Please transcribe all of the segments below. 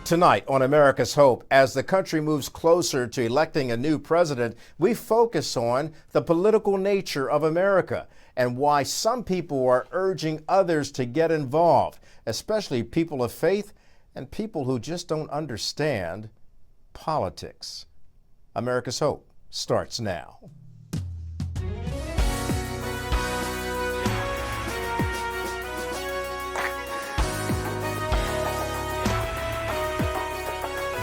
Tonight on America's Hope, as the country moves closer to electing a new president, we focus on the political nature of America and why some people are urging others to get involved, especially people of faith and people who just don't understand politics. America's Hope starts now.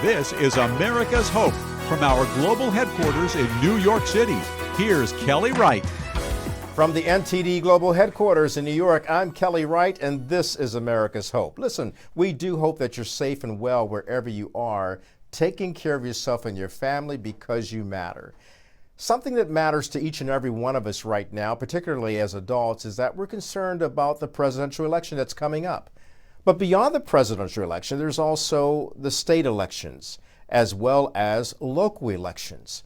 This is America's Hope from our global headquarters in New York City. Here's Kelly Wright. From the NTD Global Headquarters in New York, I'm Kelly Wright, and this is America's Hope. Listen, we do hope that you're safe and well wherever you are, taking care of yourself and your family because you matter. Something that matters to each and every one of us right now, particularly as adults, is that we're concerned about the presidential election that's coming up. But beyond the presidential election, there's also the state elections, as well as local elections.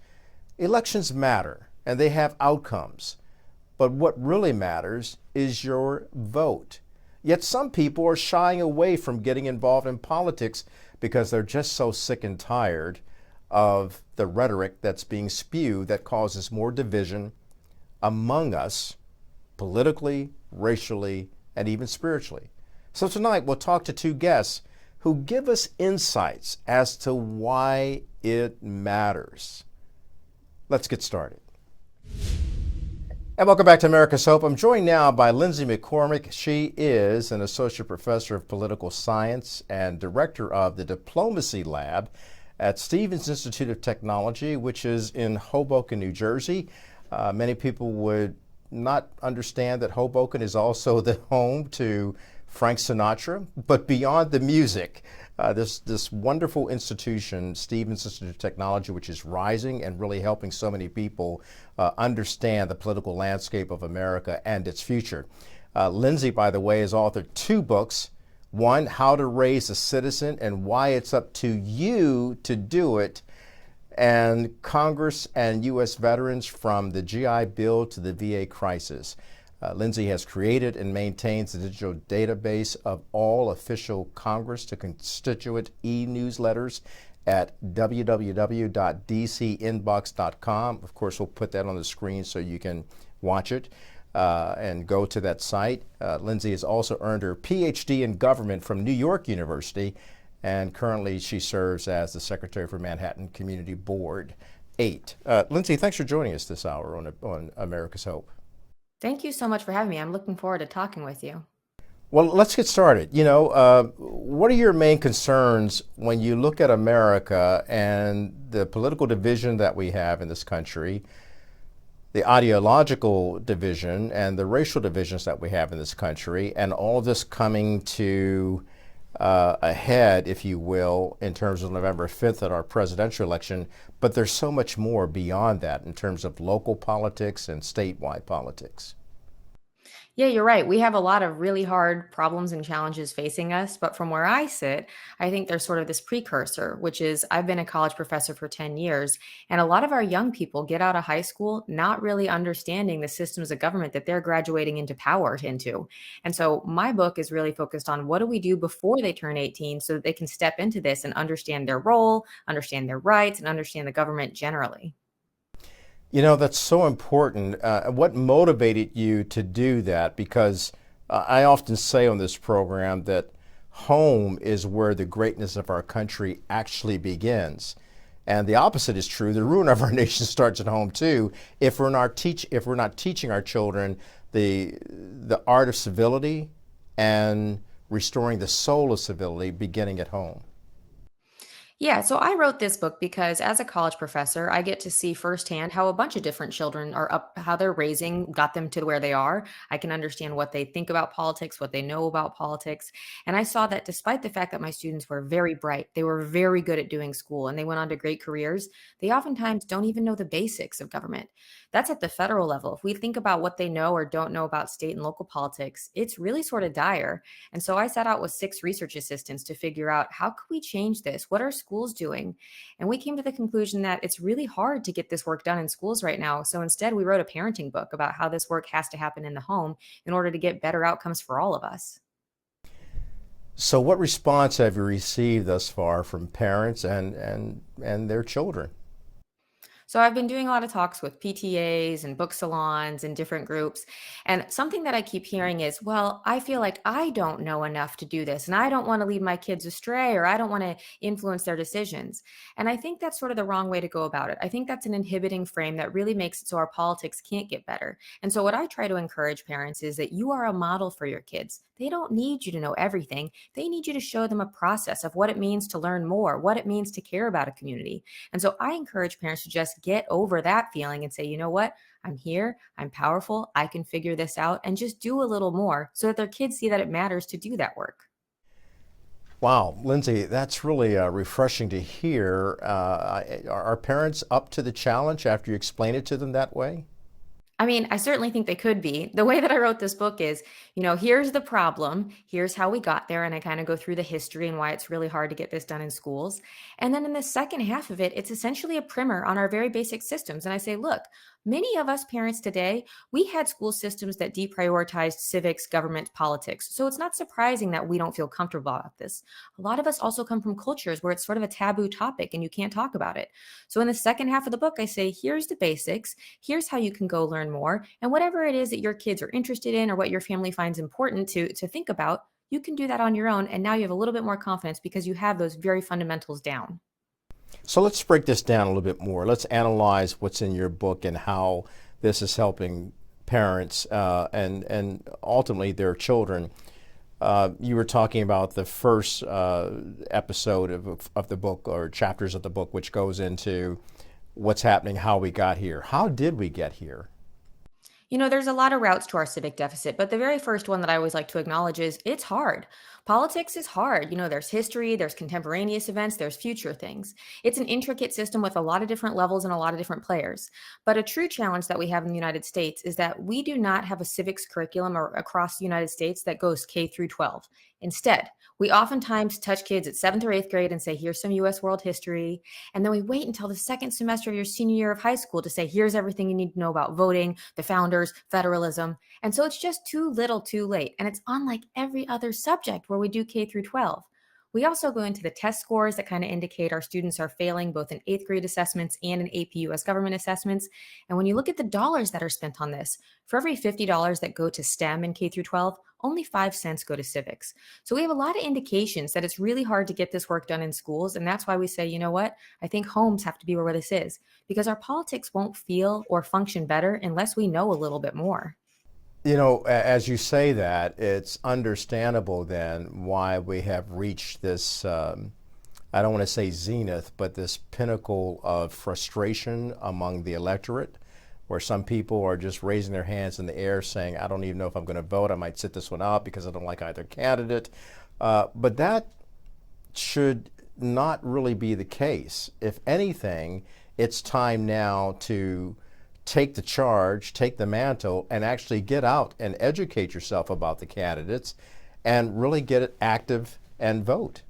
Elections matter, and they have outcomes. But what really matters is your vote. Yet some people are shying away from getting involved in politics because they're just so sick and tired of the rhetoric that's being spewed that causes more division among us, politically, racially, and even spiritually. So tonight we'll talk to two guests who give us insights as to why it matters. Let's get started. And welcome back to America's Hope. I'm joined now by Lindsey McCormick. She is an associate professor of political science and director of the Diplomacy Lab at Stevens Institute of Technology, which is in Hoboken, New Jersey. Many people would not understand that Hoboken is also the home to Frank Sinatra, but beyond the music, this wonderful institution, Stevens Institute of Technology, which is rising and really helping so many people understand the political landscape of America and its future. Lindsey, by the way, has authored two books. One, How to Raise a Citizen and Why It's Up to You to Do It, and Congress and U.S. Veterans from the GI Bill to the VA Crisis. Lindsey has created and maintains the digital database of all official Congress to constituent e-newsletters at www.dcinbox.com. Of course, we'll put that on the screen so you can watch it and go to that site. Lindsey has also earned her PhD in government from New York University, and currently she serves as the secretary for Manhattan Community Board 8. Lindsey, thanks for joining us this hour on America's Hope. Thank you so much for having me. I'm looking forward to talking with you. Well, let's get started. What are your main concerns when you look at America and the political division that we have in this country, the ideological division and the racial divisions that we have in this country, and all this coming to a head, if you will, in terms of November 5th at our presidential election, but there's so much more beyond that in terms of local politics and statewide politics. Yeah, you're right. We have a lot of really hard problems and challenges facing us. But from where I sit, I think there's sort of this precursor, which is I've been a college professor for 10 years. And a lot of our young people get out of high school not really understanding the systems of government that they're graduating into power into. And so my book is really focused on what do we do before they turn 18 so that they can step into this and understand their role, understand their rights, and understand the government generally. You know, that's so important. What motivated you to do that? Because I often say on this program that home is where the greatness of our country actually begins. And the opposite is true. The ruin of our nation starts at home too. If we're not teaching our children the art of civility and restoring the soul of civility beginning at home. Yeah, so I wrote this book because as a college professor, I get to see firsthand how a bunch of different children are up, how they're raising got them to where they are. I can understand what they think about politics, what they know about politics. And I saw that despite the fact that my students were very bright, they were very good at doing school, and they went on to great careers, they oftentimes don't even know the basics of government. That's at the federal level. If we think about what they know or don't know about state and local politics, it's really sort of dire. And so I set out with 6 research assistants to figure out how could we change this? What are schools doing? And we came to the conclusion that it's really hard to get this work done in schools right now. So instead, we wrote a parenting book about how this work has to happen in the home in order to get better outcomes for all of us. So what response have you received thus far from parents and their children? So I've been doing a lot of talks with PTAs and book salons and different groups. And something that I keep hearing is, well, I feel like I don't know enough to do this and I don't want to lead my kids astray or I don't want to influence their decisions. And I think that's sort of the wrong way to go about it. I think that's an inhibiting frame that really makes it so our politics can't get better. And so what I try to encourage parents is that you are a model for your kids. They don't need you to know everything. They need you to show them a process of what it means to learn more, what it means to care about a community. And so I encourage parents to just get over that feeling and say, you know what? I'm here. I'm powerful. I can figure this out and just do a little more so that their kids see that it matters to do that work. Wow, Lindsey, that's really refreshing to hear. Are parents up to the challenge after you explain it to them that way? I mean, I certainly think they could be. The way that I wrote this book is, here's the problem, here's how we got there, and I kind of go through the history and why it's really hard to get this done in schools. And then in the second half of it, it's essentially a primer on our very basic systems. And I say, look, many of us parents today, we had school systems that deprioritized civics, government, politics. So it's not surprising that we don't feel comfortable about this. A lot of us also come from cultures where it's sort of a taboo topic and you can't talk about it. So in the second half of the book, I say, here's the basics, here's how you can go learn more. And whatever it is that your kids are interested in or what your family finds important to think about, you can do that on your own. And now you have a little bit more confidence because you have those very fundamentals down. So let's break this down a little bit more. Let's analyze what's in your book and how this is helping parents and ultimately their children. You were talking about the first episode of the book or chapters of the book, which goes into what's happening, how we got here. How did we get here? There's a lot of routes to our civic deficit, but the very first one that I always like to acknowledge is it's hard. Politics is hard. There's history, there's contemporaneous events, there's future things. It's an intricate system with a lot of different levels and a lot of different players. But a true challenge that we have in the United States is that we do not have a civics curriculum across the United States that goes K through 12. Instead, we oftentimes touch kids at 7th or 8th grade and say, here's some US world history. And then we wait until the second semester of your senior year of high school to say, here's everything you need to know about voting, the founders, federalism. And so it's just too little too late. And it's unlike every other subject where we do K through 12. We also go into the test scores that kind of indicate our students are failing both in 8th grade assessments and in AP US government assessments. And when you look at the dollars that are spent on this, for every $50 that go to STEM in K through 12, only 5 cents go to civics. So we have a lot of indications that it's really hard to get this work done in schools. And that's why we say, you know what? I think homes have to be where this is because our politics won't feel or function better unless we know a little bit more. As you say that, it's understandable then why we have reached this, I don't want to say zenith, but this pinnacle of frustration among the electorate, where some people are just raising their hands in the air saying, I don't even know if I'm going to vote. I might sit this one out because I don't like either candidate. But that should not really be the case. If anything, it's time now to take the charge, take the mantle, and actually get out and educate yourself about the candidates and really get it active and vote.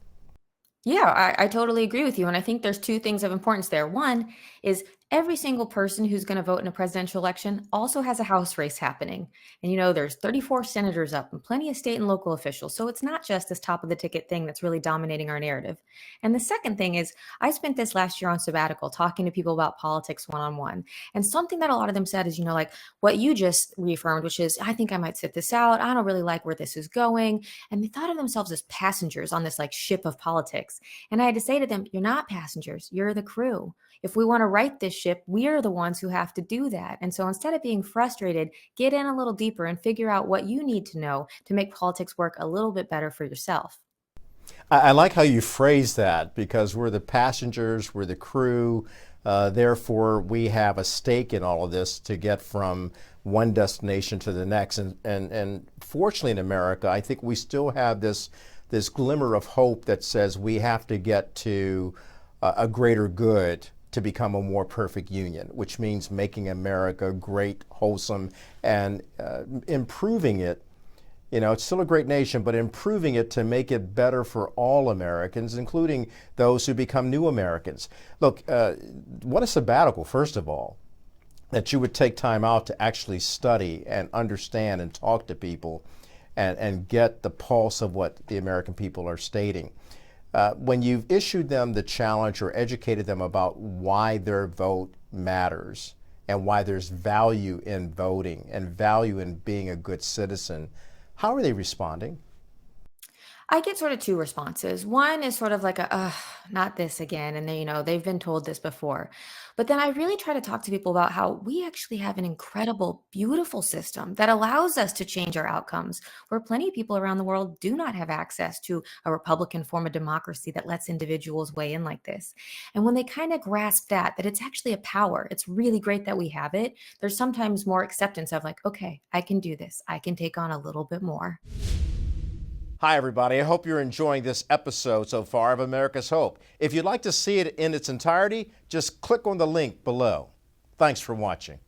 Yeah, I totally agree with you. And I think there's two things of importance there. One is every single person who's going to vote in a presidential election also has a House race happening. And, there's 34 senators up and plenty of state and local officials. So it's not just this top of the ticket thing that's really dominating our narrative. And the second thing is I spent this last year on sabbatical talking to people about politics one-on-one. And something that a lot of them said is, like what you just reaffirmed, which is, I think I might sit this out. I don't really like where this is going. And they thought of themselves as passengers on this like ship of politics. And I had to say to them, you're not passengers, you're the crew. If we want to right this ship, we are the ones who have to do that. And so instead of being frustrated, get in a little deeper and figure out what you need to know to make politics work a little bit better for yourself. I like how you phrase that because we're the passengers, we're the crew. Therefore, we have a stake in all of this to get from one destination to the next. And fortunately in America, I think we still have this glimmer of hope that says we have to get to a greater good to become a more perfect union, which means making America great, wholesome, and improving it. It's still a great nation, but improving it to make it better for all Americans, including those who become new Americans. Look, what a sabbatical, first of all, that you would take time out to actually study and understand and talk to people and get the pulse of what the American people are stating. When you've issued them the challenge or educated them about why their vote matters and why there's value in voting and value in being a good citizen, how are they responding? I get sort of two responses. One is sort of like a, ugh, not this again. And they've been told this before. But then I really try to talk to people about how we actually have an incredible, beautiful system that allows us to change our outcomes, where plenty of people around the world do not have access to a Republican form of democracy that lets individuals weigh in like this. And when they kind of grasp that it's actually a power, it's really great that we have it. There's sometimes more acceptance of like, okay, I can do this. I can take on a little bit more. Hi, everybody. I hope you're enjoying this episode so far of America's Hope. If you'd like to see it in its entirety, just click on the link below. Thanks for watching.